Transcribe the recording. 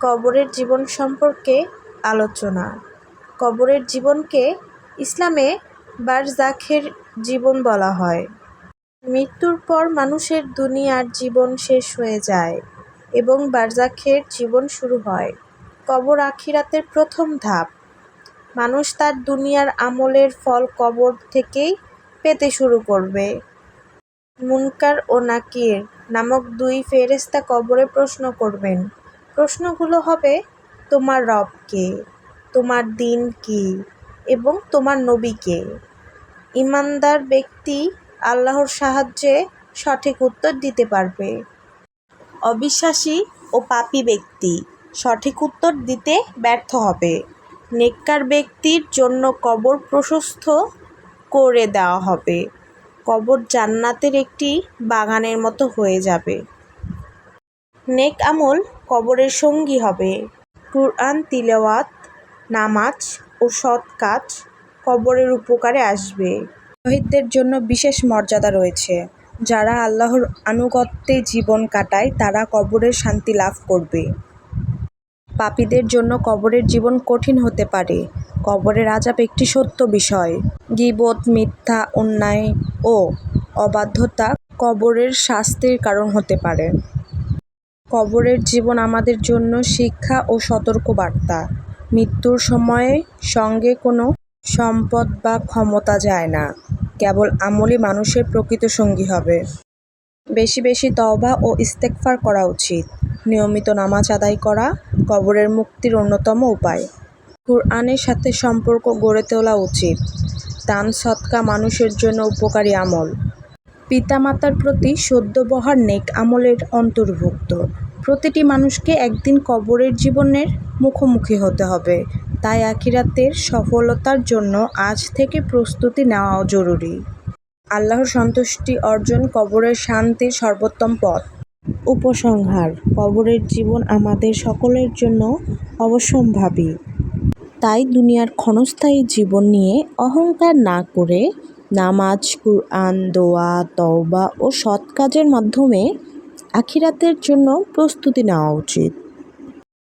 কবরের জীবন সম্পর্কে আলোচনা। কবরের জীবনকে ইসলামে বারজাখের জীবন বলা হয়। মৃত্যুর পর মানুষের দুনিয়ার জীবন শেষ হয়ে যায় এবং বারজাখের জীবন শুরু হয়। কবর আখিরাতের প্রথম ধাপ। মানুষ তার দুনিয়ার আমলের ফল কবর থেকেই পেতে শুরু করবে। মুনকার ও নাকির নামক দুই ফেরেশতা কবরে প্রশ্ন করবেন। প্রশ্নগুলো হবে, তোমার রব কে, তোমার দিন কি এবং তোমার নবী কে। ঈমানদার ব্যক্তি আল্লাহর সাহায্যে সঠিক উত্তর দিতে পারবে। অবিশ্বাসী ও পাপী ব্যক্তি সঠিক উত্তর দিতে ব্যর্থ হবে। নেককার ব্যক্তির জন্য কবর প্রশস্ত করে দেওয়া হবে। কবর জান্নাতের একটি বাগানের মতো হয়ে যাবে। নেক আমল কবরের সঙ্গী হবে। কুরআন তিলাওয়াত, নামাজ ও সৎ কাজ কবরের উপকারে আসবে। শহীদদের জন্য বিশেষ মর্যাদা রয়েছে। যারা আল্লাহর আনুগত্যে জীবন কাটায় তারা কবরের শান্তি লাভ করবে। পাপীদের জন্য কবরের জীবন কঠিন হতে পারে। কবরের আযাব একটি সত্য বিষয়। গীবত, মিথ্যা, অন্যায় ও অবাধ্যতা কবরের শাস্তির কারণ হতে পারে। কবরের জীবন আমাদের জন্য শিক্ষা ও সতর্কবার্তা। মৃত্যুর সময়ে সঙ্গে কোনো সম্পদ বা ক্ষমতা যায় না। কেবল আমলই মানুষের প্রকৃত সঙ্গী হবে। বেশি বেশি তওবা ও ইস্তেগফার করা উচিত। নিয়মিত নামাজ আদায় করা কবরের মুক্তির অন্যতম উপায়। কুরআনের সাথে সম্পর্ক গড়ে তোলা উচিত। দান সদকা মানুষের জন্য উপকারী আমল। পিতামাতার প্রতি সদ্ব্যবহার নেক আমলের অন্তর্ভুক্ত। প্রতিটি মানুষকে একদিন কবরের জীবনের মুখোমুখি হতে হবে। তাই আখিরাতের সফলতার জন্য আজ থেকে প্রস্তুতি নেওয়া জরুরি। আল্লাহর সন্তুষ্টি অর্জন কবরের শান্তির সর্বোত্তম পথ। উপসংহার: কবরের জীবন আমাদের সকলের জন্য অবশ্যম্ভাবী। তাই দুনিয়ার ক্ষণস্থায়ী জীবন নিয়ে অহংকার না করে নামাজ, কুরআন, দোয়া, তওবা ও সৎ কাজের মাধ্যমে আখিরাতের জন্য প্রস্তুতি নেওয়া উচিত।